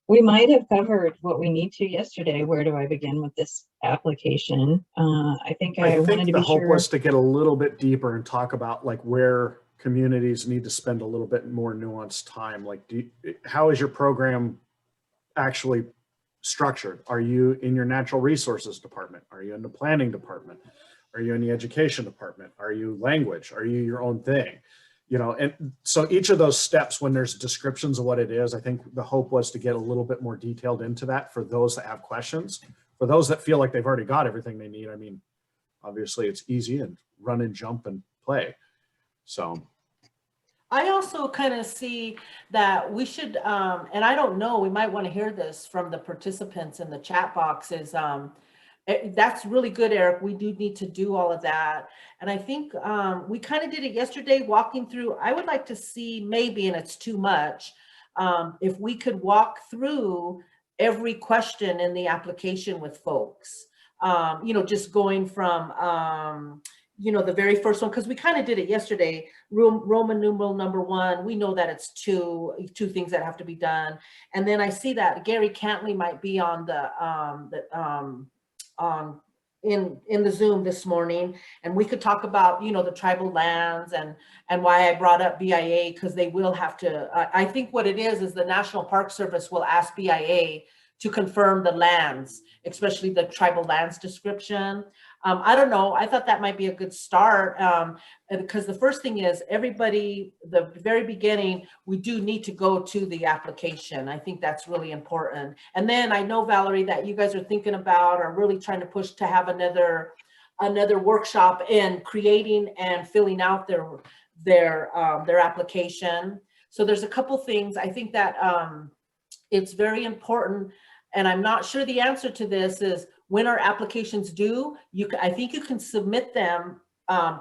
We might have covered what we need to yesterday. Where do I begin with this application? I think wanted to the be hope sure. was to get a little bit deeper and talk about like where communities need to spend a little bit more nuanced time. Like, how is your program actually structured? Are you in your natural resources department? Are you in the planning department? Are you in the education department? Are you language? Are you your own thing? You know, and so each of those steps, when there's descriptions of what it is, I think the hope was to get a little bit more detailed into that for those that have questions. For those that feel like they've already got everything they need, I mean, obviously it's easy and run and jump and play. So I also kind of see that we should, and I don't know, we might want to hear this from the participants in the chat box, is that's really good, Eric. We do need to do all of that. And I think we kind of did it yesterday, walking through. I would like to see maybe, and it's too much, if we could walk through every question in the application with folks, you know, just going from, you know, the very first one, because we kind of did it yesterday. Roman numeral number 1, we know that it's two things that have to be done. And then I see that Gary Cantley might be on in the Zoom this morning, and we could talk about, you know, the tribal lands and why I brought up BIA, because they will have to, I think what it is the National Park Service will ask BIA to confirm the lands, especially the tribal lands description. I don't know, I thought that might be a good start, because the first thing is everybody, the very beginning, we do need to go to the application. I think that's really important. And then I know, Valerie, that you guys are thinking about, or really trying to push to have another workshop in creating and filling out their application. So there's a couple things. I think that it's very important, and I'm not sure the answer to this is when our applications due. I think you can submit them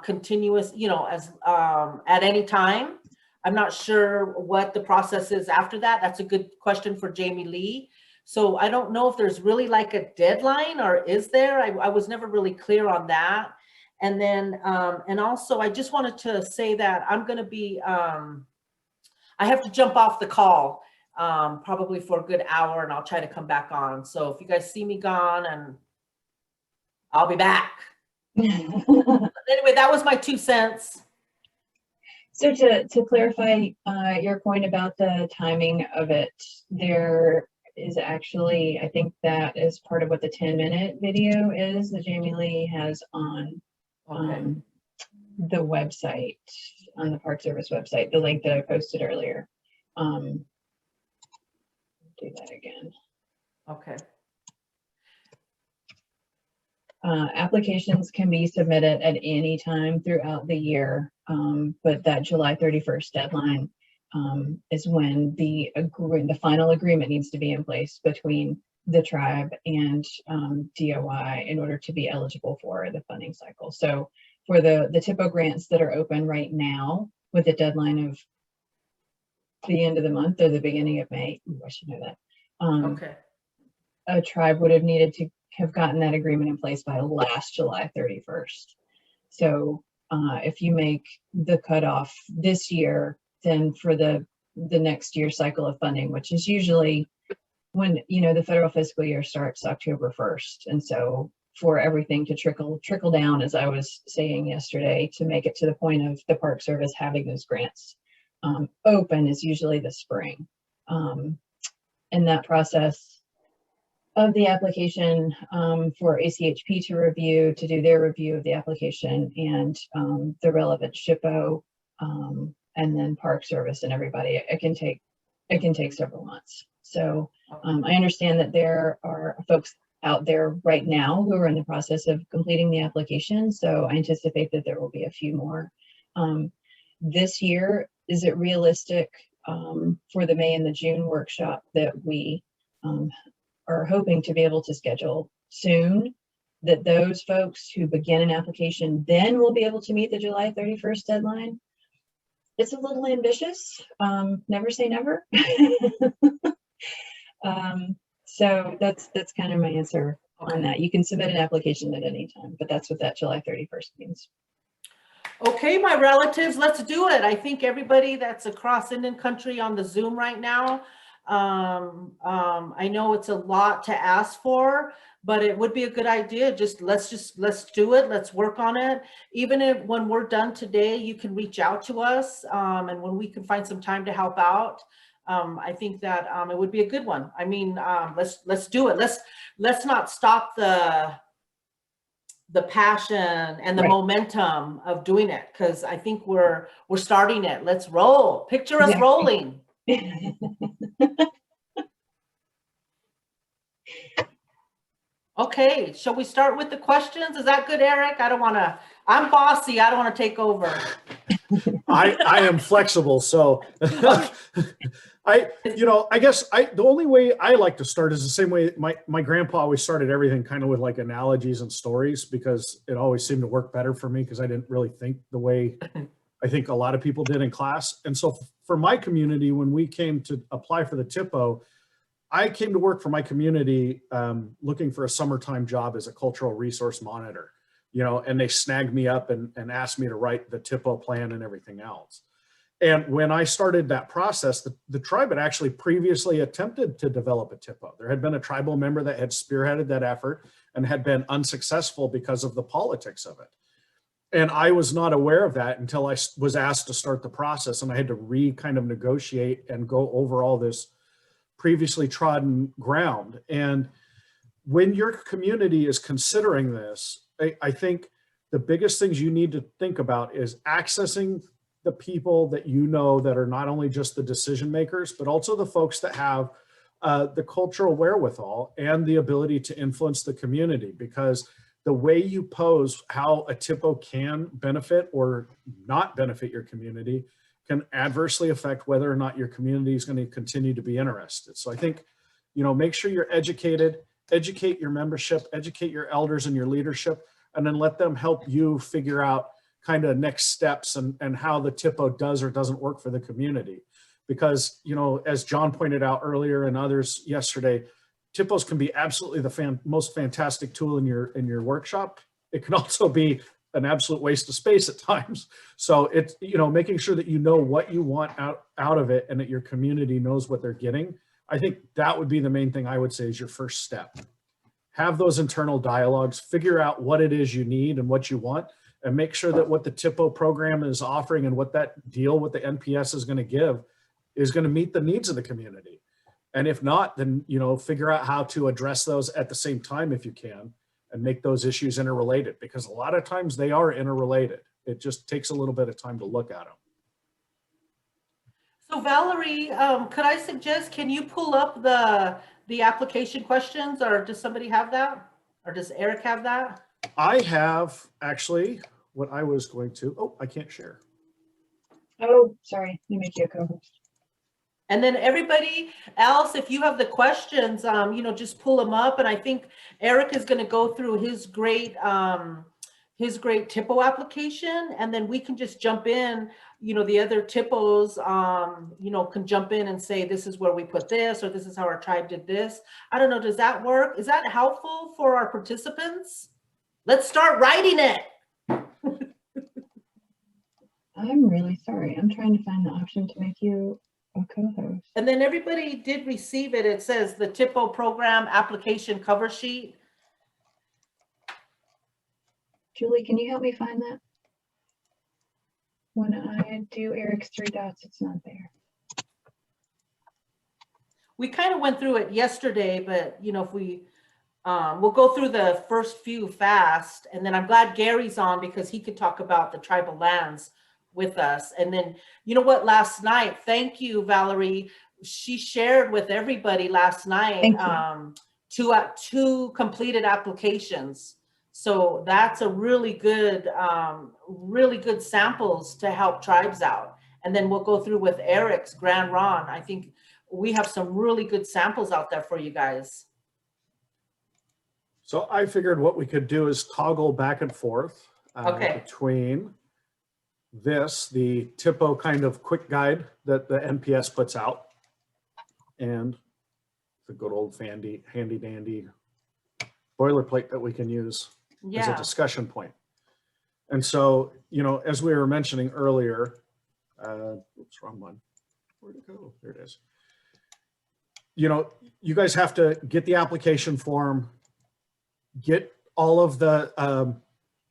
continuous, you know, as at any time. I'm not sure what the process is after that. That's a good question for Jamie Lee. So I don't know if there's really like a deadline, or is there? I was never really clear on that. And then, and also I just wanted to say that I'm gonna be, I have to jump off the call probably for a good hour, and I'll try to come back on. So if you guys see me gone, and I'll be back. Anyway, that was my 2 cents. So to clarify your point about the timing of it, there is actually, I think that is part of what the 10-minute video is that Jamie Lee has on the website, on the Park Service website, the link that I posted earlier. Do that again. Okay. Applications can be submitted at any time throughout the year, but that July 31st deadline is when the final agreement needs to be in place between the tribe and DOI in order to be eligible for the funding cycle. So for the THPO grants that are open right now, with the deadline of the end of the month or the beginning of May, I should know that. A tribe would have needed to have gotten that agreement in place by last July 31st. So if you make the cutoff this year, then for the next year cycle of funding, which is usually when, you know, the federal fiscal year starts October 1st. And so for everything to trickle down, as I was saying yesterday, to make it to the point of the Park Service having those grants open is usually the spring. And that process of the application for ACHP to review, to do their review of the application and the relevant SHPO, and then Park Service and everybody, it can take several months. So I understand that there are folks out there right now who are in the process of completing the application. So I anticipate that there will be a few more. This year, is it realistic for the May and the June workshop that we are hoping to be able to schedule soon, that those folks who begin an application then will be able to meet the July 31st deadline? It's a little ambitious. Never say never. So that's kind of my answer on that. You can submit an application at any time, but that's what that July 31st means. Okay, my relatives, let's do it. I think everybody that's across Indian country on the Zoom right now, I know it's a lot to ask for, but it would be a good idea. Let's do it. Let's work on it. Even if when we're done today, you can reach out to us, and when we can find some time to help out. I think that it would be a good one. I mean, let's do it. Let's not stop the passion and the Right. momentum of doing it, because I think we're starting it. Let's roll. Picture us Exactly. rolling. Okay, shall we start with the questions? Is that good, Eric? I'm bossy. I don't want to take over. I am flexible, so I guess the only way I like to start is the same way my grandpa always started everything, kind of with like analogies and stories, because it always seemed to work better for me because I didn't really think the way I think a lot of people did in class. And so for my community, when we came to apply for the THPO, I came to work for my community looking for a summertime job as a cultural resource monitor, and they snagged me up and asked me to write the THPO plan and everything else. And when I started that process, the tribe had actually previously attempted to develop a THPO. There had been a tribal member that had spearheaded that effort and had been unsuccessful because of the politics of it. And I was not aware of that until I was asked to start the process, and I had to kind of negotiate and go over all this previously trodden ground. And when your community is considering this, I think the biggest things you need to think about is accessing the people that that are not only just the decision makers, but also the folks that have the cultural wherewithal and the ability to influence the community. Because the way you pose how a THPO can benefit or not benefit your community can adversely affect whether or not your community is going to continue to be interested. So I think, make sure you're educated, educate your membership, educate your elders and your leadership, and then let them help you figure out kind of next steps and how the THPO does or doesn't work for the community. Because, as John pointed out earlier and others yesterday, THPOs can be absolutely the most fantastic tool in your workshop. It can also be an absolute waste of space at times. So it's, making sure that you know what you want out of it and that your community knows what they're getting. I think that would be the main thing I would say is your first step. Have those internal dialogues, figure out what it is you need and what you want, and make sure that what the THPO program is offering and what that deal with the NPS is going to give is going to meet the needs of the community. And if not, then, figure out how to address those at the same time if you can, and make those issues interrelated, because a lot of times they are interrelated. It just takes a little bit of time to look at them. So Valerie, could I suggest, can you pull up the application questions, or does somebody have that? Or does Eric have that? I have actually what I was going to, I can't share. Oh, sorry. Let me make you a co-host. And then everybody else, if you have the questions, just pull them up. And I think Eric is going to go through his great THPO application, and then we can just jump in. The other THPOs, can jump in and say, this is where we put this, or this is how our tribe did this. I don't know. Does that work? Is that helpful for our participants? Let's start writing it. I'm really sorry. I'm trying to find the option to make you a co-host. And then everybody did receive it. It says the THPO program application cover sheet. Julie, can you help me find that? When I do Eric's 3 dots, it's not there. We kind of went through it yesterday, but if we, we'll go through the first few fast, and then I'm glad Gary's on because he could talk about the tribal lands with us. And then, last night, thank you, Valerie. She shared with everybody last night two completed applications. So that's a really good samples to help tribes out. And then we'll go through with Eric's Grand Ron. I think we have some really good samples out there for you guys. So I figured what we could do is toggle back and forth between the THPO kind of quick guide that the NPS puts out, and the good old handy dandy boilerplate that we can use as a discussion point. And so, you know, as we were mentioning earlier, oops, wrong one. Where'd it go? There it is. You know, you guys have to get the application form, get all of the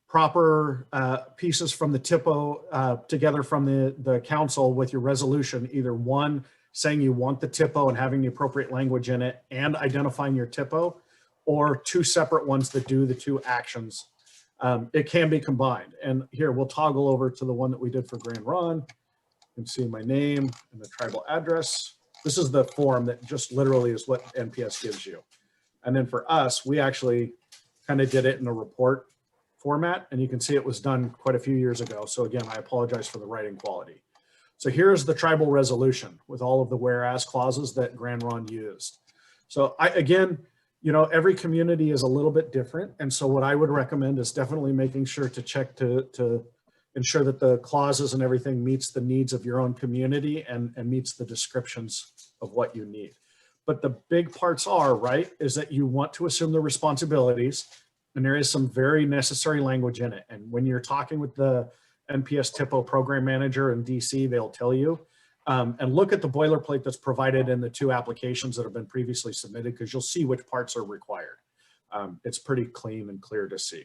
proper pieces from the THPO together from the council with your resolution, either one saying you want the THPO and having the appropriate language in it and identifying your THPO, or two separate ones that do the two actions. It can be combined. And here we'll toggle over to the one that we did for Grand Ron. You can see my name and the tribal address. This is the form that just literally is what NPS gives you. And then for us, we actually kind of did it in a report format, and you can see it was done quite a few years ago. So again, I apologize for the writing quality. So here's the tribal resolution with all of the whereas clauses that Grand Ron used. So again, you know, every community is a little bit different. And so what I would recommend is definitely making sure to check to ensure that the clauses and everything meets the needs of your own community and meets the descriptions of what you need. But the big parts are, right, is that you want to assume the responsibilities, and there is some very necessary language in it. And when you're talking with the NPS THPO program manager in DC, they'll tell you, and look at the boilerplate that's provided in the two applications that have been previously submitted, because you'll see which parts are required. It's pretty clean and clear to see.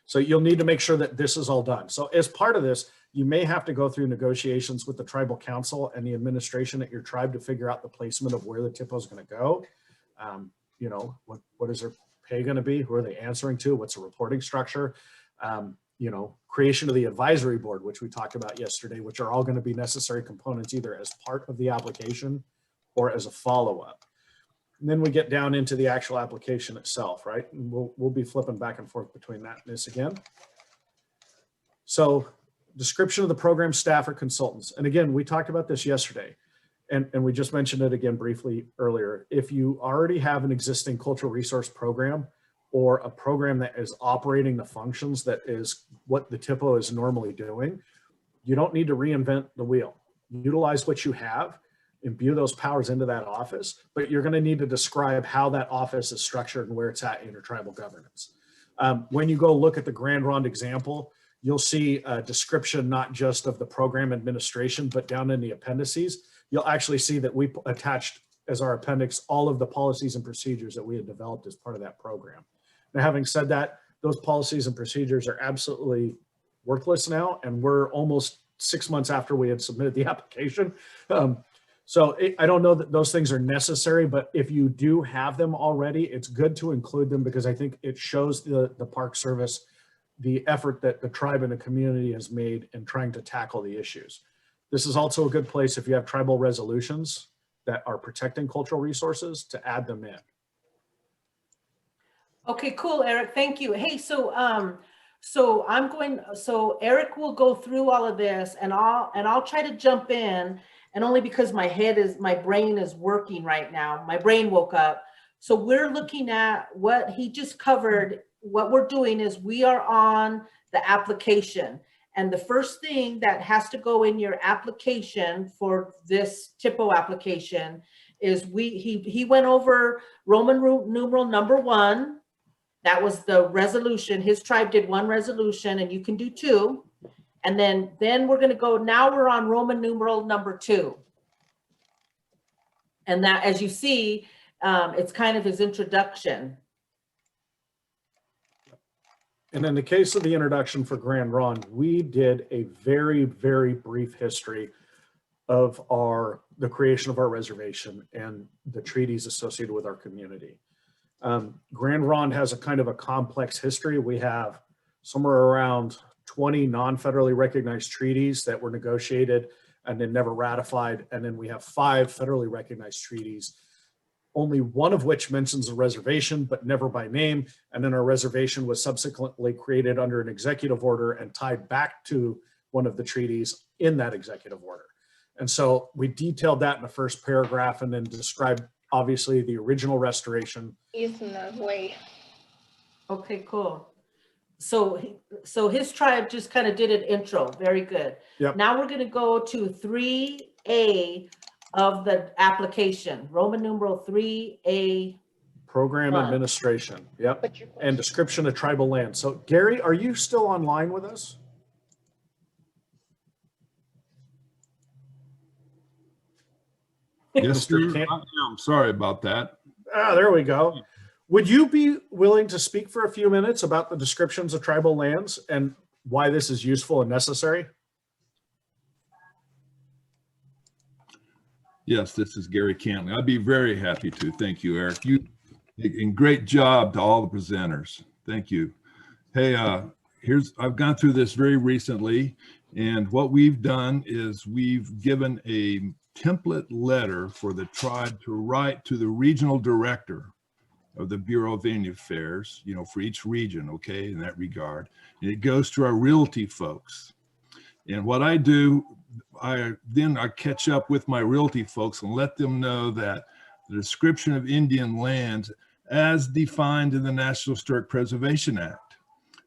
So you'll need to make sure that this is all done. So as part of this, you may have to go through negotiations with the tribal council and the administration at your tribe to figure out the placement of where the THPO is going to go. You know, what is their pay going to be? Who are they answering to? What's the reporting structure? You know, creation of the advisory board, which we talked about yesterday, which are all going to be necessary components either as part of the application or as a follow-up. And then we get down into the actual application itself, right? And we'll be flipping back and forth between that and this again. So description of the program staff or consultants. And again, we talked about this yesterday, and we just mentioned it again briefly earlier. If you already have an existing cultural resource program or a program that is operating the functions that is what the THPO is normally doing, you don't need to reinvent the wheel. Utilize what you have, imbue those powers into that office, but you're going to need to describe how that office is structured and where it's at in your tribal governance. When you go look at the Grand Ronde example, you'll see a description not just of the program administration, but down in the appendices, you'll actually see that we attached as our appendix all of the policies and procedures that we had developed as part of that program. Now, having said that, those policies and procedures are absolutely worthless now, and we're almost 6 months after we had submitted the application. So I don't know that those things are necessary, but if you do have them already, it's good to include them, because I think it shows the Park Service the effort that the tribe and the community has made in trying to tackle the issues. This is also a good place if you have tribal resolutions that are protecting cultural resources to add them in. Okay, cool, Eric. Thank you. Hey, so Eric will go through all of this, and I'll try to jump in, and only because my brain is working right now. My brain woke up. So we're looking at what he just covered. What we're doing is we are on the application. And the first thing that has to go in your application for this THPO application is he went over Roman numeral number 1. That was the resolution. His tribe did 1 resolution, and you can do 2. And then we're going to go, now we're on Roman numeral number 2. And that, as you see, it's kind of his introduction. And in the case of the introduction for Grand Ronde, we did a very, very brief history of the creation of our reservation and the treaties associated with our community. Grand Ronde has a kind of a complex history. We have somewhere around 20 non-federally recognized treaties that were negotiated and then never ratified. And then we have 5 federally recognized treaties, only one of which mentions a reservation, but never by name. And then our reservation was subsequently created under an executive order and tied back to one of the treaties in that executive order. And so we detailed that in the first paragraph and then described, obviously, the original restoration. Is in the way. Okay, cool. So his tribe just kind of did an intro. Very good. Yep. Now we're going to go to 3A of the application, Roman numeral 3A. Program administration. Yep. And description of tribal land. So Gary, are you still online with us? Yes, sir. Mr. Kent? I am. Sorry about that. Ah, there we go. Would you be willing to speak for a few minutes about the descriptions of tribal lands and why this is useful and necessary? Yes, this is Gary Cantley. I'd be very happy to. Thank you, Eric. And great job to all the presenters. Thank you. Hey, I've gone through this very recently, and what we've done is we've given a template letter for the tribe to write to the regional director of the Bureau of Indian Affairs, for each region, okay, in that regard. And it goes to our realty folks. And what I do, I catch up with my realty folks and let them know that the description of Indian lands as defined in the National Historic Preservation Act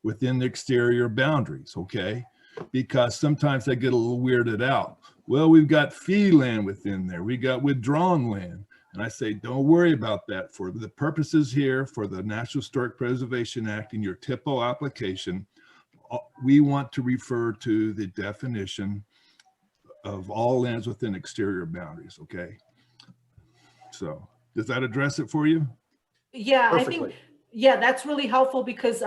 within the exterior boundaries, okay? Because sometimes they get a little weirded out. Well, we've got fee land within there. We got withdrawn land. And I say, don't worry about that. For the purposes here for the National Historic Preservation Act in your THPO application, we want to refer to the definition of all lands within exterior boundaries, okay? So does that address it for you? Yeah, Perfectly. I think, yeah, that's really helpful because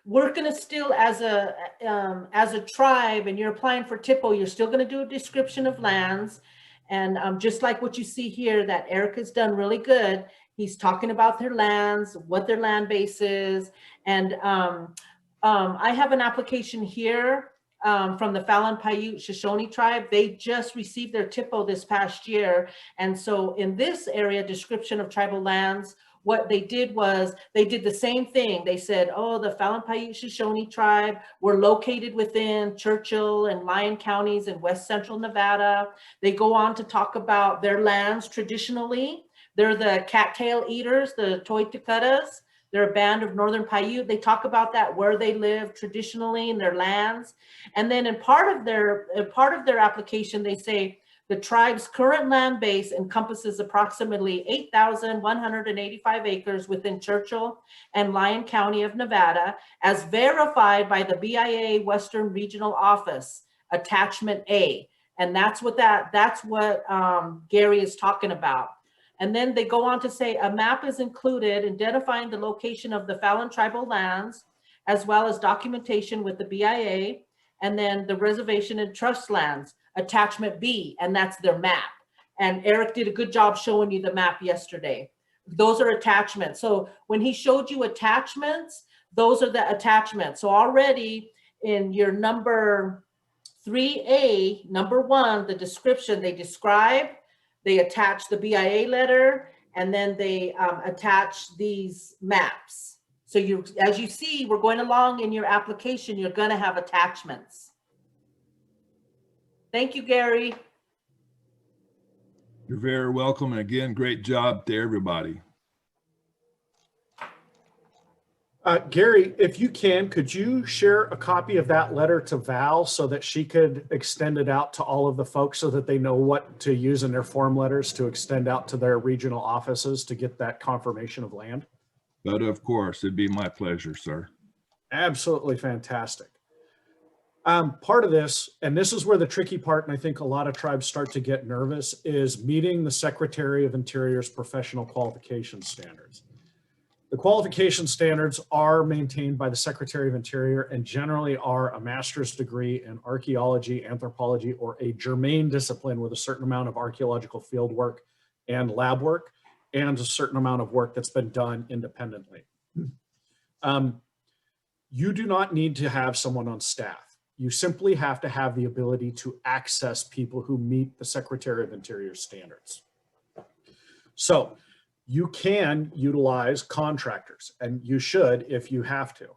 we're gonna still, as a tribe, and you're applying for THPO, you're still gonna do a description of lands. And just like what you see here, that Eric has done really good. He's talking about their lands, what their land base is. And I have an application here from the Fallon Paiute Shoshone tribe. They just received their THPO this past year. And so in this area, description of tribal lands, what they did was they did the same thing. They said, oh, the Fallon Paiute Shoshone tribe were located within Churchill and Lyon counties in West Central Nevada. They go on to talk about their lands traditionally. They're the cattail eaters, the Toitakutas. They're a band of Northern Paiute. They talk about that, where they live traditionally in their lands. And then in part of their application, they say, the tribe's current land base encompasses approximately 8,185 acres within Churchill and Lyon County of Nevada, as verified by the BIA Western Regional Office, Attachment A. And that's what Gary is talking about. And then they go on to say a map is included identifying the location of the Fallon tribal lands, as well as documentation with the BIA, and then the reservation and trust lands, Attachment B, and that's their map. And Eric did a good job showing you the map yesterday. Those are attachments. So when he showed you attachments, those are the attachments. So already in your number 3A, number 1, the description, they describe, they attach the BIA letter, and then they attach these maps. So as you see, we're going along in your application, you're gonna have attachments. Thank you, Gary. You're very welcome. And again, great job to everybody. Gary, if you can, could you share a copy of that letter to Val so that she could extend it out to all of the folks so that they know what to use in their form letters to extend out to their regional offices to get that confirmation of land? But of course, it'd be my pleasure, sir. Absolutely fantastic. Part of this, and this is where the tricky part, and I think a lot of tribes start to get nervous, is meeting the Secretary of Interior's professional qualification standards. The qualification standards are maintained by the Secretary of Interior and generally are a master's degree in archaeology, anthropology, or a germane discipline with a certain amount of archaeological field work and lab work, and a certain amount of work that's been done independently. You do not need to have someone on staff. You simply have to have the ability to access people who meet the Secretary of Interior standards. So you can utilize contractors, and you should if you have to.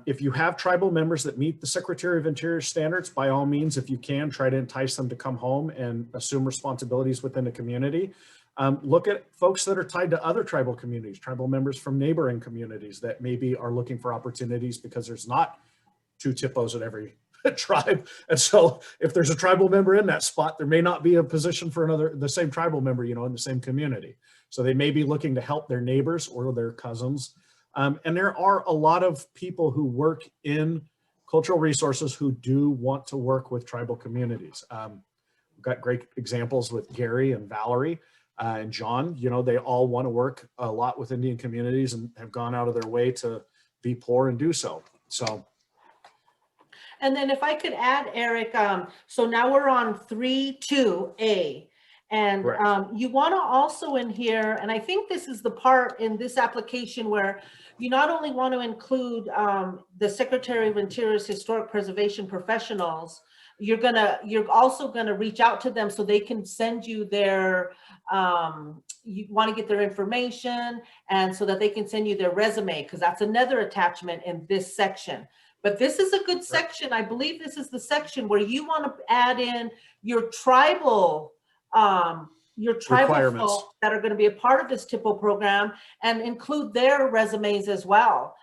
If you have tribal members that meet the Secretary of Interior standards, by all means, if you can, try to entice them to come home and assume responsibilities within the community. Look at folks that are tied to other tribal communities, tribal members from neighboring communities that maybe are looking for opportunities because there's not 2 THPOs at every tribe. And so if there's a tribal member in that spot, there may not be a position for the same tribal member, in the same community. So they may be looking to help their neighbors or their cousins. And there are a lot of people who work in cultural resources who do want to work with tribal communities. We've got great examples with Gary and Valerie and John. You know, they all want to work a lot with Indian communities and have gone out of their way to be poor and do so. So. And then if I could add, Eric, so now we're on 3.2A. And you want to also in here, and I think this is the part in this application where you not only want to include the Secretary of Interior's historic preservation professionals, you're also gonna reach out to them so they can send you their, you want to get their information, and so that they can send you their resume, because that's another attachment in this section. But this is a good section. I believe this is the section where you want to add in your tribal folk that are going to be a part of this THPO program, and include their resumes as well.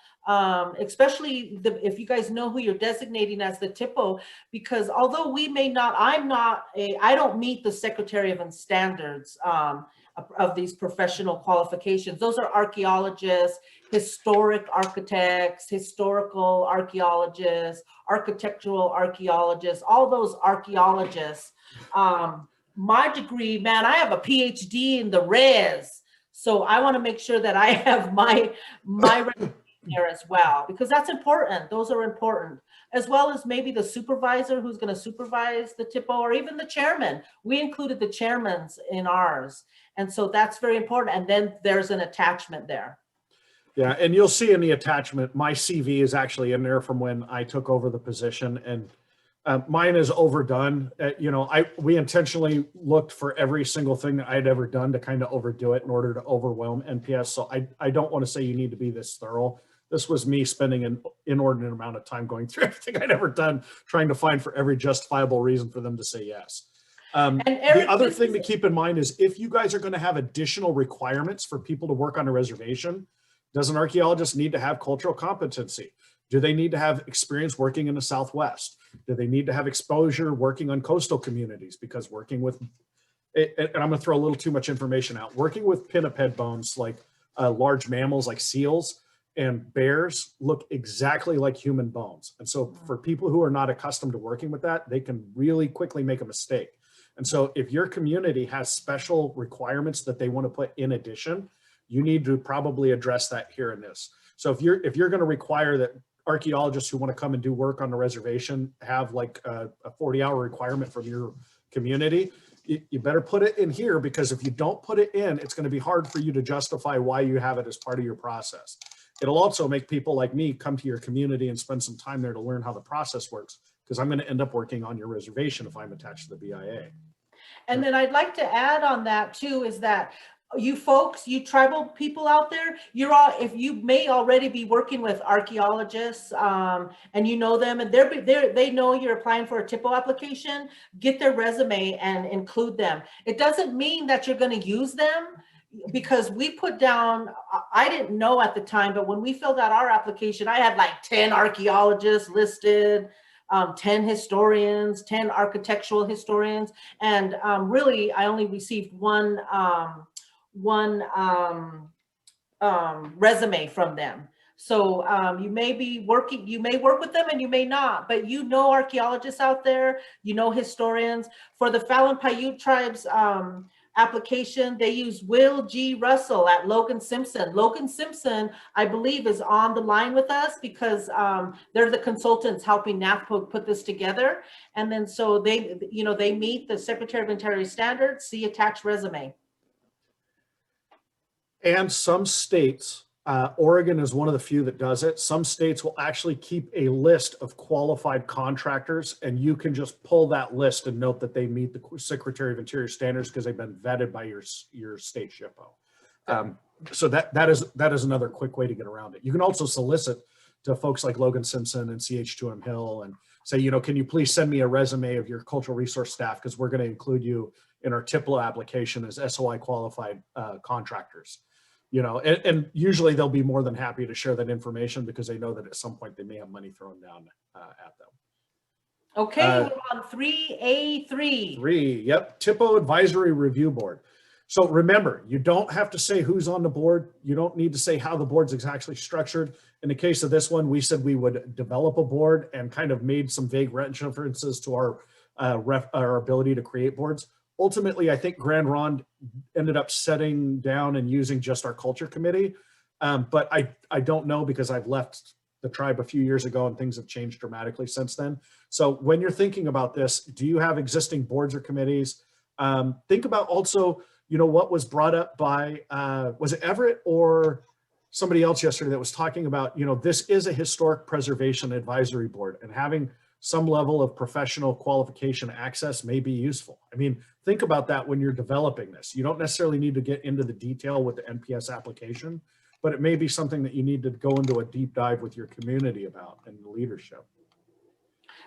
Especially if you guys know who you're designating as the THPO, because although we may not, I don't meet the Secretary of Standards of these professional qualifications. Those are archaeologists, historic architects, historical archaeologists, architectural archaeologists, all those archaeologists. My degree, man, I have a PhD in the res. So I want to make sure that I have my there as well, because that's important. Those are important, as well as maybe the supervisor who's going to supervise the THPO, or even the chairman. We included the chairmans in ours. And so that's very important. And then there's an attachment there. Yeah, and you'll see in the attachment, my CV is actually in there from when I took over the position, and mine is overdone. You know, we intentionally looked for every single thing that I'd ever done to kind of overdo it in order to overwhelm NPS. So I don't want to say you need to be this thorough. This was me spending an inordinate amount of time going through everything I'd ever done, trying to find for every justifiable reason for them to say yes. And Eric, the other thing to keep in mind is if you guys are going to have additional requirements for people to work on a reservation, does an archaeologist need to have cultural competency? Do they need to have experience working in the Southwest? Do they need to have exposure working on coastal communities? Because working with, and I'm going to throw a little too much information out, working with pinniped bones, like large mammals like seals and bears, look exactly like human bones. And so for people who are not accustomed to working with that, they can really quickly make a mistake. And so if your community has special requirements that they want to put in addition, you need to probably address that here in this. So if you're going to require that archaeologists who want to come and do work on the reservation have like a 40-hour requirement from your community, you better put it in here, because if you don't put it in, it's going to be hard for you to justify why you have it as part of your process. It'll also make people like me come to your community and spend some time there to learn how the process works, because I'm going to end up working on your reservation if I'm attached to the BIA. And then I'd like to add on that too, is that you folks, you tribal people out there, if you may already be working with archaeologists and you know them, and they know you're applying for a THPO application, get their resume and include them. It doesn't mean that you're going to use them, because we put down, I didn't know at the time, but when we filled out our application, I had like 10 archaeologists listed, 10 historians, 10 architectural historians, and really I only received one resume from them. So you may work with them and you may not, but you know archaeologists out there, you know historians. For the Fallon Paiute tribes application, they use Will G. Russell at Logan Simpson. Logan Simpson, I believe, is on the line with us because they're the consultants helping NAFPO put this together. And then so they meet the Secretary of Interior standards, see attached resume. And some states, Oregon is one of the few that does it. Some states will actually keep a list of qualified contractors, and you can just pull that list and note that they meet the Secretary of Interior standards because they've been vetted by your state SHPO. So that is another quick way to get around it. You can also solicit to folks like Logan Simpson and CH2M Hill and say, can you please send me a resume of your cultural resource staff, because we're going to include you in our THPO application as SOI qualified contractors. And usually they'll be more than happy to share that information because they know that at some point they may have money thrown down at them. Okay, we're on 3A3. Yep, THPO Advisory Review Board. So remember, you don't have to say who's on the board. You don't need to say how the board's exactly structured. In the case of this one, we said we would develop a board and kind of made some vague references to our our ability to create boards. Ultimately, I think Grand Ronde ended up setting down and using just our culture committee. But I don't know, because I've left the tribe a few years ago and things have changed dramatically since then. So when you're thinking about this, do you have existing boards or committees? Think about also, you know, what was brought up by, was it Everett or somebody else yesterday that was talking about, you know, this is a historic preservation advisory board, and having some level of professional qualification access may be useful. I mean, think about that when you're developing this. You don't necessarily need to get into the detail with the NPS application, but it may be something that you need to go into a deep dive with your community about and leadership.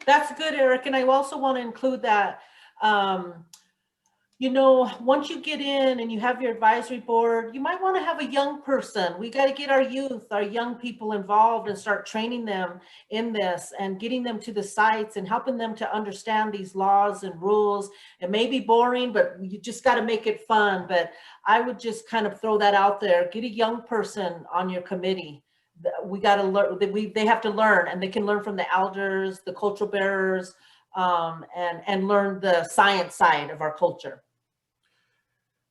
That's good, Eric. And I also want to include that, you know, once you get in and you have your advisory board, you might want to have a young person. We got to get our youth, our young people involved and start training them in this and getting them to the sites and helping them to understand these laws and rules. It may be boring, but you just got to make it fun. But I would just kind of throw that out there. Get a young person on your committee. We got to learn, they have to learn, and they can learn from the elders, the cultural bearers, and learn the science side of our culture.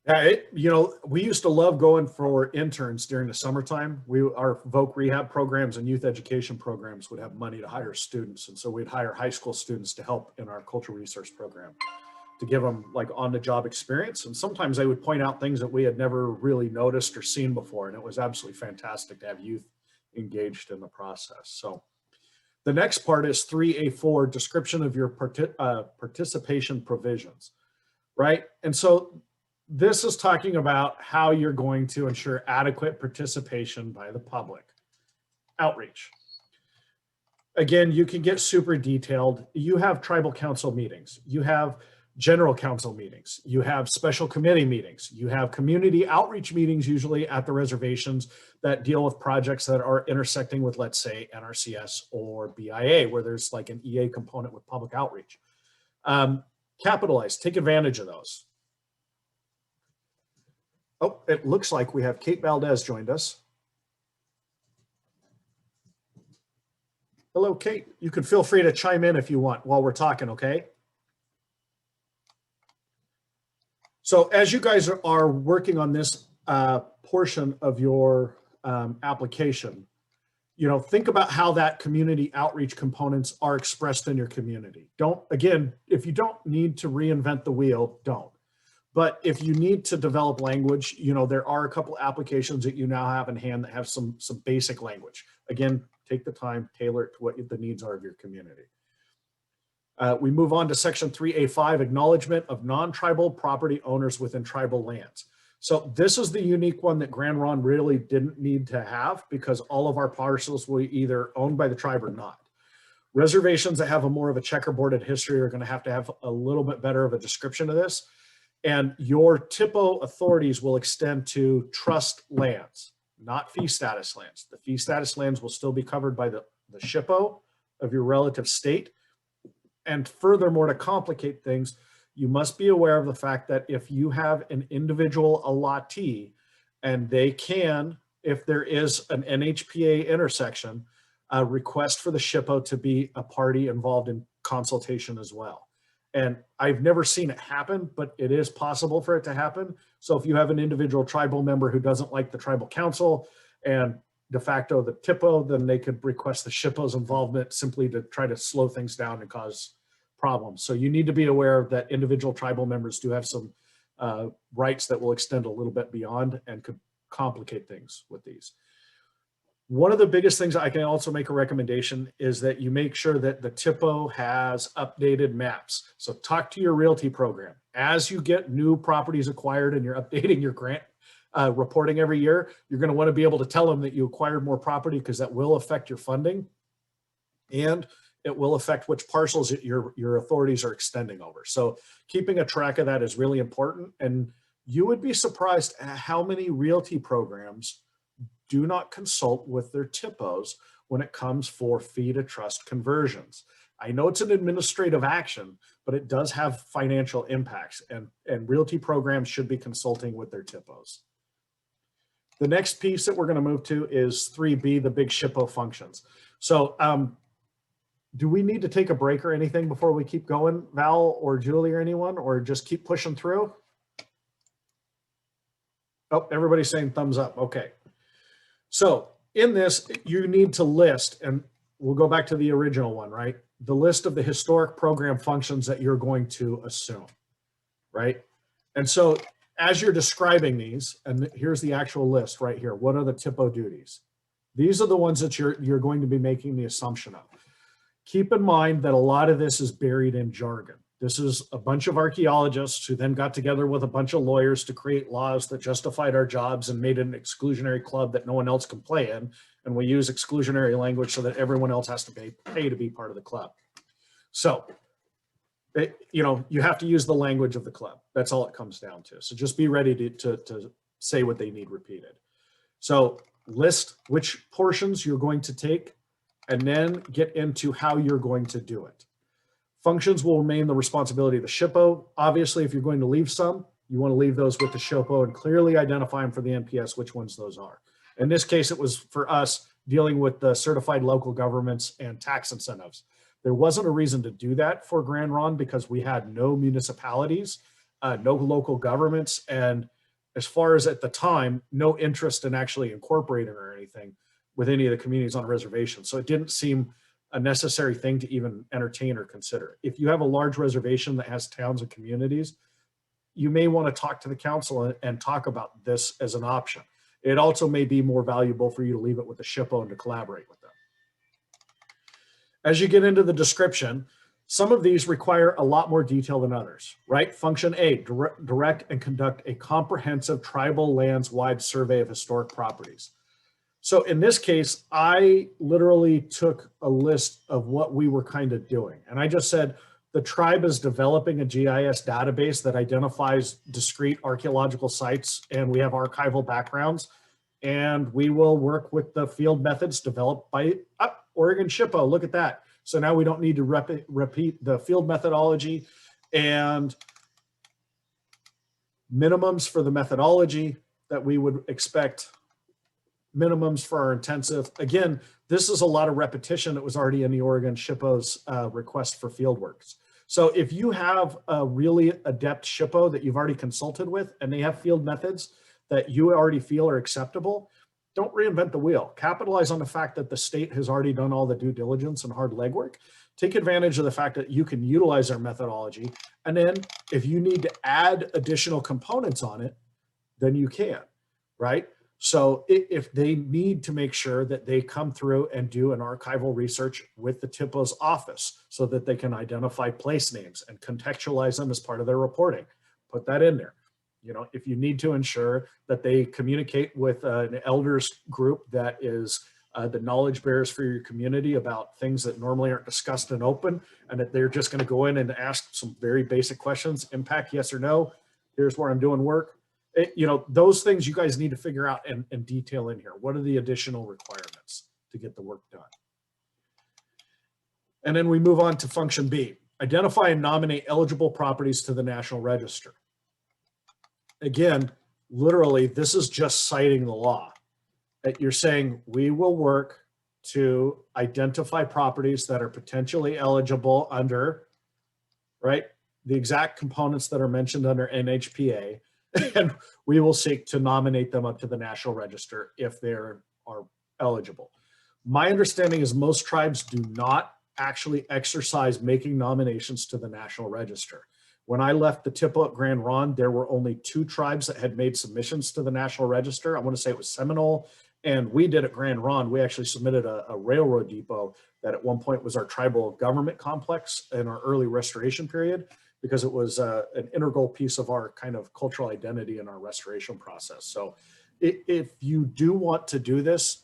Yeah, you know, we used to love going for interns during the summertime. Our voc rehab programs and youth education programs would have money to hire students. And so we'd hire high school students to help in our cultural resource program to give them like on the job experience. And sometimes they would point out things that we had never really noticed or seen before. And it was absolutely fantastic to have youth engaged in the process. So the next part is 3A4, description of your participation provisions, right? And so this is talking about how you're going to ensure adequate participation by the public. Outreach. Again, you can get super detailed. You have tribal council meetings. You have general council meetings. You have special committee meetings. You have community outreach meetings, usually at the reservations, that deal with projects that are intersecting with, let's say, NRCS or BIA, where there's like an EA component with public outreach. Capitalize, take advantage of those. Oh, it looks like we have Kate Valdez joined us. Hello, Kate. You can feel free to chime in if you want while we're talking, okay? So as you guys are working on this portion of your application, you know, think about how that community outreach components are expressed in your community. Don't, again, if you don't need to reinvent the wheel, don't. But if you need to develop language, you know, there are a couple applications that you now have in hand that have some basic language. Again, take the time, tailor it to what the needs are of your community. We move on to section 3A5, acknowledgement of non-tribal property owners within tribal lands. So this is the unique one that Grand Ronde really didn't need to have, because all of our parcels were either owned by the tribe or not. Reservations that have a more of a checkerboarded history are going to have a little bit better of a description of this. And your THPO authorities will extend to trust lands, not fee status lands. The fee status lands will still be covered by the SHPO of your relative state. And furthermore, to complicate things, you must be aware of the fact that if you have an individual allottee, and they can, if there is an NHPA intersection, request for the SHPO to be a party involved in consultation as well. And I've never seen it happen, but it is possible for it to happen. So if you have an individual tribal member who doesn't like the tribal council and de facto the THPO, then they could request the SHPO's involvement simply to try to slow things down and cause problems. So you need to be aware that individual tribal members do have some rights that will extend a little bit beyond and could complicate things with these. One of the biggest things I can also make a recommendation is that you make sure that the THPO has updated maps. So talk to your realty program. As you get new properties acquired and you're updating your grant reporting every year, you're going to want to be able to tell them that you acquired more property, because that will affect your funding and it will affect which parcels your authorities are extending over. So keeping a track of that is really important. And you would be surprised at how many realty programs do not consult with their THPOs when it comes for fee to trust conversions. I know it's an administrative action, but it does have financial impacts, and realty programs should be consulting with their THPOs. The next piece that we're going to move to is 3B, the big SHPO functions. So do we need to take a break or anything before we keep going, Val or Julie or anyone, or just keep pushing through? Oh, everybody's saying thumbs up. Okay. So in this, you need to list, and we'll go back to the original one, right? The list of the historic program functions that you're going to assume, right? And so as you're describing these, and here's the actual list right here. What are the THPO duties? These are the ones that you're going to be making the assumption of. Keep in mind that a lot of this is buried in jargon. This is a bunch of archaeologists who then got together with a bunch of lawyers to create laws that justified our jobs and made an exclusionary club that no one else can play in. And we use exclusionary language so that everyone else has to pay to be part of the club. So, you have to use the language of the club. That's all it comes down to. So just be ready to say what they need repeated. So list which portions you're going to take, and then get into how you're going to do it. Functions will remain the responsibility of the SHPO. Obviously, if you're going to leave some, you want to leave those with the SHPO and clearly identify them for the NPS, which ones those are. In this case, it was for us dealing with the certified local governments and tax incentives. There wasn't a reason to do that for Grand Ronde because we had no municipalities, no local governments, and as far as at the time, no interest in actually incorporating or anything with any of the communities on a reservation. So it didn't seem a necessary thing to even entertain or consider. If you have a large reservation that has towns and communities, you may want to talk to the council and talk about this as an option. It also may be more valuable for you to leave it with the SHPO and to collaborate with them. As you get into the description, some of these require a lot more detail than others, right? Function A, direct and conduct a comprehensive tribal lands-wide survey of historic properties. So in this case, I literally took a list of what we were kind of doing. And I just said, the tribe is developing a GIS database that identifies discrete archaeological sites, and we have archival backgrounds. And we will work with the field methods developed by Oregon SHPO. Look at that. So now we don't need to repeat the field methodology and minimums for the methodology that we would expect, minimums for our intensive. Again, this is a lot of repetition that was already in the Oregon SHPO's request for field works. So if you have a really adept SHPO that you've already consulted with and they have field methods that you already feel are acceptable, don't reinvent the wheel. Capitalize on the fact that the state has already done all the due diligence and hard legwork. Take advantage of the fact that you can utilize their methodology. And then if you need to add additional components on it, then you can, right? So if they need to make sure that they come through and do an archival research with the THPO's office so that they can identify place names and contextualize them as part of their reporting, put that in there. If you need to ensure that they communicate with an elders group that is the knowledge bearers for your community about things that normally aren't discussed in open, and that they're just going to go in and ask some very basic questions, impact, yes or no, here's where I'm doing work. Those things you guys need to figure out and detail in here. What are the additional requirements to get the work done? And then we move on to function B, identify and nominate eligible properties to the National Register. Again, literally, this is just citing the law. That you're saying we will work to identify properties that are potentially eligible under, right, the exact components that are mentioned under NHPA, and we will seek to nominate them up to the National Register if they are eligible. My understanding is most tribes do not actually exercise making nominations to the National Register. When I left the THPO at Grand Ronde, there were only 2 tribes that had made submissions to the National Register. I want to say it was Seminole, and we did at Grand Ronde. We actually submitted a railroad depot that at one point was our tribal government complex in our early restoration period, because it was an integral piece of our kind of cultural identity in our restoration process. So if you do want to do this,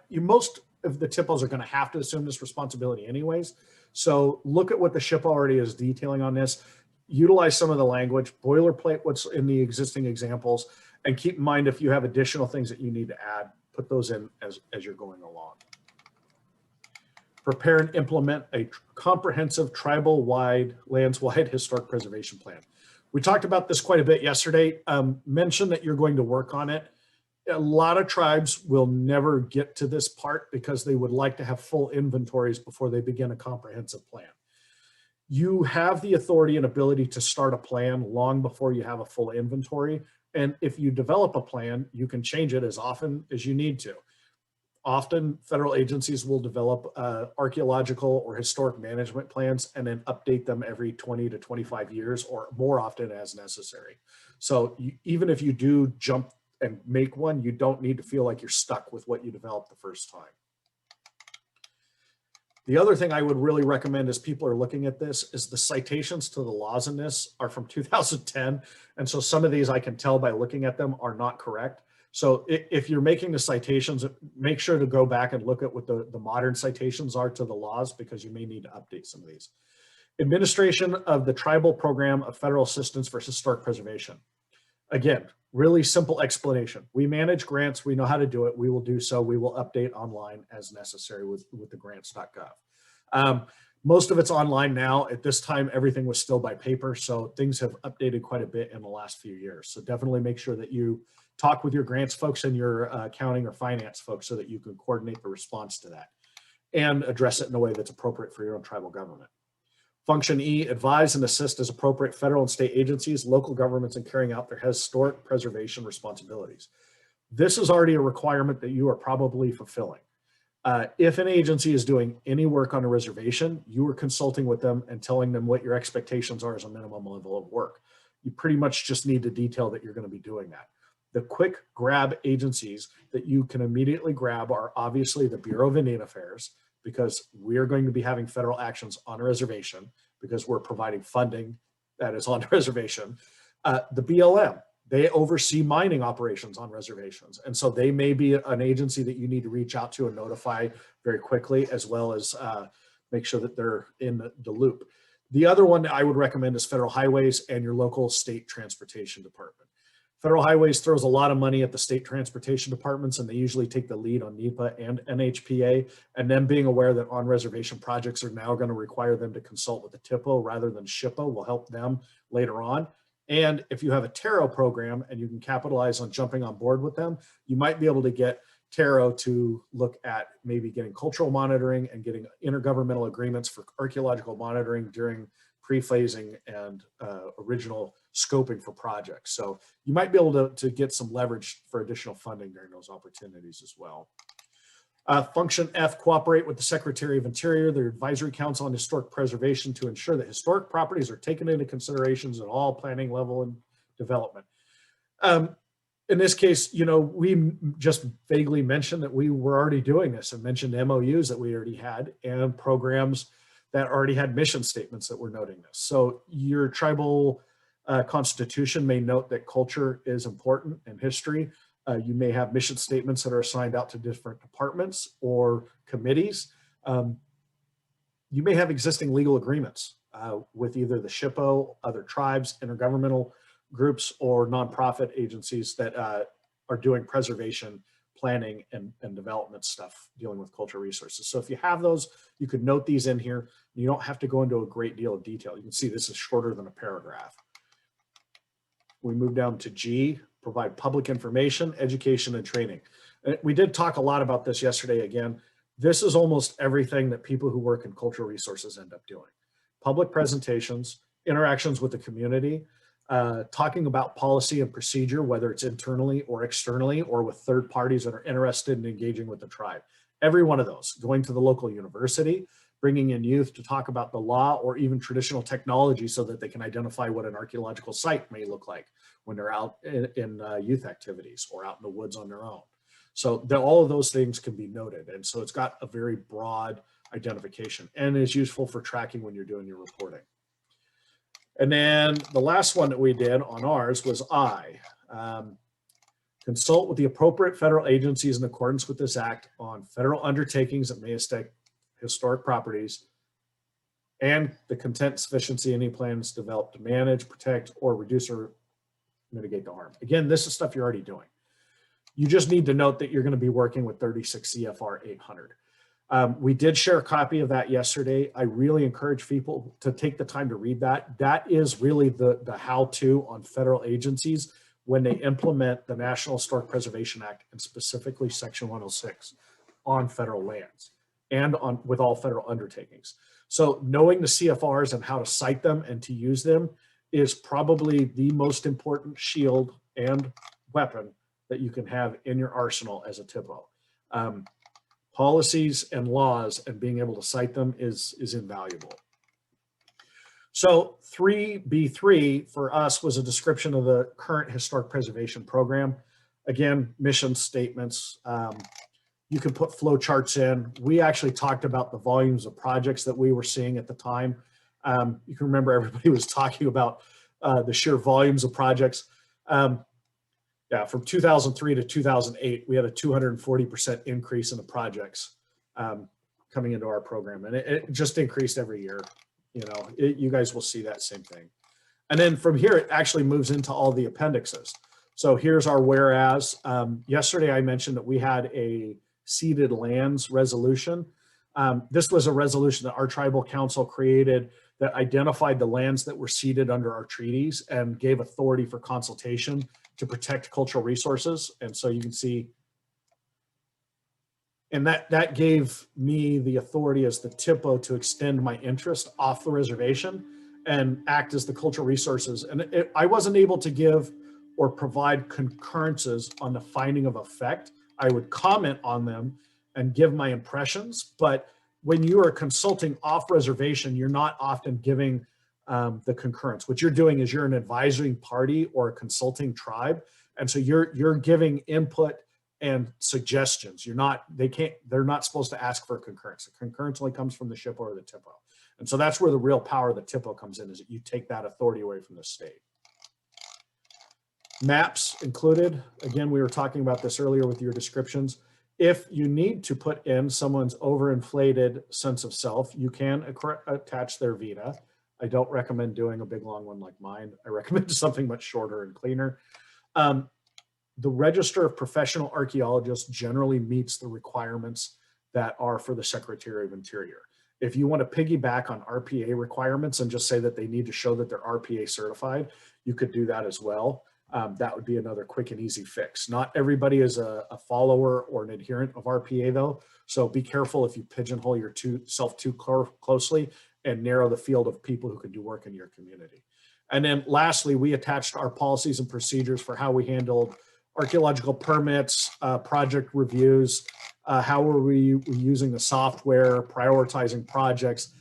most of the THPOs are going to have to assume this responsibility anyways. So look at what the SHPO already is detailing on this. Utilize some of the language, boilerplate what's in the existing examples, and keep in mind if you have additional things that you need to add, put those in as you're going along. Prepare and implement a comprehensive tribal-wide, lands-wide historic preservation plan. We talked about this quite a bit yesterday. Mention that you're going to work on it. a lot of tribes will never get to this part because they would like to have full inventories before they begin a comprehensive plan. You have the authority and ability to start a plan long before you have a full inventory. And if you develop a plan, you can change it as often as you need to. Often federal agencies will develop archaeological or historic management plans and then update them every 20 to 25 years or more often as necessary. So even if you do jump and make one, you don't need to feel like you're stuck with what you developed the first time. The other thing I would really recommend as people are looking at this is the citations to the laws in this are from 2010. And so some of these I can tell by looking at them are not correct. So if you're making the citations, make sure to go back and look at what the modern citations are to the laws, because you may need to update some of these. Administration of the Tribal Program of Federal Assistance for Historic Preservation. Again, really simple explanation. We manage grants. We know how to do it. We will do so. We will update online as necessary with the grants.gov. Most of it's online now. At this time, everything was still by paper. So things have updated quite a bit in the last few years. So definitely make sure that you talk with your grants folks and your accounting or finance folks so that you can coordinate the response to that and address it in a way that's appropriate for your own tribal government. Function E, advise and assist as appropriate federal and state agencies, local governments in carrying out their historic preservation responsibilities. This is already a requirement that you are probably fulfilling. If an agency is doing any work on a reservation, you are consulting with them and telling them what your expectations are as a minimum level of work. You pretty much just need to detail that you're going to be doing that. The quick grab agencies that you can immediately grab are obviously the Bureau of Indian Affairs, because we are going to be having federal actions on a reservation because we're providing funding that is on a reservation. The BLM, they oversee mining operations on reservations. And so they may be an agency that you need to reach out to and notify very quickly, as well as make sure that they're in the loop. The other one that I would recommend is Federal Highways and your local state transportation department. Federal Highways throws a lot of money at the state transportation departments, and they usually take the lead on NEPA and NHPA. And then being aware that on-reservation projects are now going to require them to consult with the THPO rather than SHPO will help them later on. And if you have a TARO program and you can capitalize on jumping on board with them, you might be able to get TARO to look at maybe getting cultural monitoring and getting intergovernmental agreements for archaeological monitoring during pre-phasing and original scoping for projects. So you might be able to get some leverage for additional funding during those opportunities as well. Function F, cooperate with the Secretary of Interior, their Advisory Council on Historic Preservation to ensure that historic properties are taken into considerations at all planning level and development. In this case, you know, we just vaguely mentioned that we were already doing this and mentioned MOUs that we already had and programs that already had mission statements that were noting this. So your tribal constitution may note that culture is important and history. You may have mission statements that are assigned out to different departments or committees. You may have existing legal agreements with either the SHPO, other tribes, intergovernmental groups, or nonprofit agencies that are doing preservation planning and development stuff dealing with cultural resources. So if you have those, you could note these in here. You don't have to go into a great deal of detail. You can see this is shorter than a paragraph. We move down to G, provide public information, education, and training. We did talk a lot about this yesterday again. This is almost everything that people who work in cultural resources end up doing. Public presentations, interactions with the community, talking about policy and procedure, whether it's internally or externally or with third parties that are interested in engaging with the tribe. Every one of those, going to the local university, bringing in youth to talk about the law or even traditional technology so that they can identify what an archaeological site may look like when they're out in youth activities or out in the woods on their own. So all of those things can be noted. And so it's got a very broad identification and is useful for tracking when you're doing your reporting. And then the last one that we did on ours was I. Consult with the appropriate federal agencies in accordance with this act on federal undertakings that may affect historic properties and the content sufficiency any plans developed to manage, protect, or reduce or mitigate the harm. Again, this is stuff you're already doing. You just need to note that you're going to be working with 36 CFR 800. We did share a copy of that yesterday. I really encourage people to take the time to read that. That is really the how-to on federal agencies when they implement the National Historic Preservation Act, and specifically Section 106 on federal lands and on with all federal undertakings. So knowing the CFRs and how to cite them and to use them is probably the most important shield and weapon that you can have in your arsenal as a THPO. Policies and laws and being able to cite them is invaluable. So 3B3 for us was a description of the current historic preservation program. Again, mission statements. You can put flow charts in. We actually talked about the volumes of projects that we were seeing at the time. You can remember everybody was talking about the sheer volumes of projects. Yeah, from 2003 to 2008, we had a 240% increase in the projects coming into our program. And it just increased every year. You know, you guys will see that same thing. And then from here, it actually moves into all the appendixes. So here's our whereas. Yesterday, I mentioned that we had a ceded lands resolution. This was a resolution that our tribal council created that identified the lands that were ceded under our treaties and gave authority for consultation to protect cultural resources. And so you can see, and that gave me the authority as the THPO to extend my interest off the reservation and act as the cultural resources. And I wasn't able to give or provide concurrences on the finding of effect. I would comment on them and give my impressions, but when you are consulting off reservation, you're not often giving the concurrence. What you're doing is you're an advisory party or a consulting tribe. And so you're giving input and suggestions. They're not supposed to ask for a concurrence. The concurrence only comes from the SHPO or the THPO. And so that's where the real power of the THPO comes in, is that you take that authority away from the state. Maps included. Again, we were talking about this earlier with your descriptions. If you need to put in someone's overinflated sense of self, you can attach their VITA. I don't recommend doing a big long one like mine. I recommend something much shorter and cleaner. The Register of Professional Archaeologists generally meets the requirements that are for the Secretary of Interior. If you want to piggyback on RPA requirements and just say that they need to show that they're RPA certified, you could do that as well. That would be another quick and easy fix. Not everybody is a follower or an adherent of RPA though. So be careful if you pigeonhole yourself too closely and narrow the field of people who can do work in your community. And then lastly, we attached our policies and procedures for how we handled archaeological permits, project reviews, how were we using the software, prioritizing projects.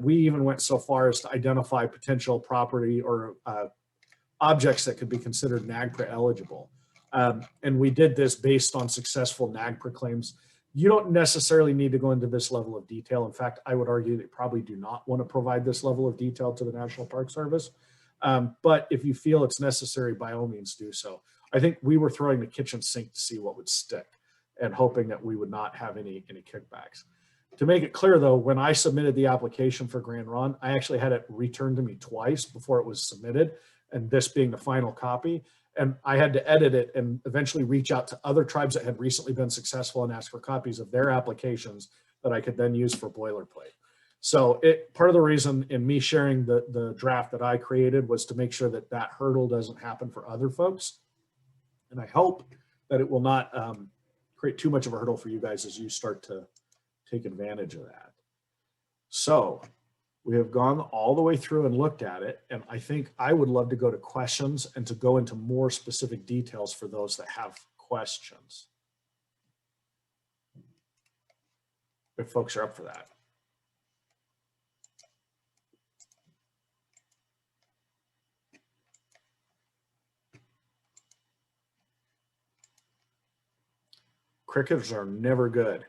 We even went so far as to identify potential property or objects that could be considered NAGPRA eligible. And we did this based on successful NAGPRA claims. You don't necessarily need to go into this level of detail. In fact, I would argue that you probably do not want to provide this level of detail to the National Park Service. But if you feel it's necessary, by all means do so. I think we were throwing the kitchen sink to see what would stick and hoping that we would not have any kickbacks. To make it clear though, when I submitted the application for Grand Ronde, I actually had it returned to me twice before it was submitted, and this being the final copy. And I had to edit it and eventually reach out to other tribes that had recently been successful and ask for copies of their applications that I could then use for boilerplate. So part of the reason in me sharing the draft that I created was to make sure that that hurdle doesn't happen for other folks. And I hope that it will not create too much of a hurdle for you guys as you start to take advantage of that. So we have gone all the way through and looked at it. And I think I would love to go to questions and to go into more specific details for those that have questions, if folks are up for that. Crickets are never good.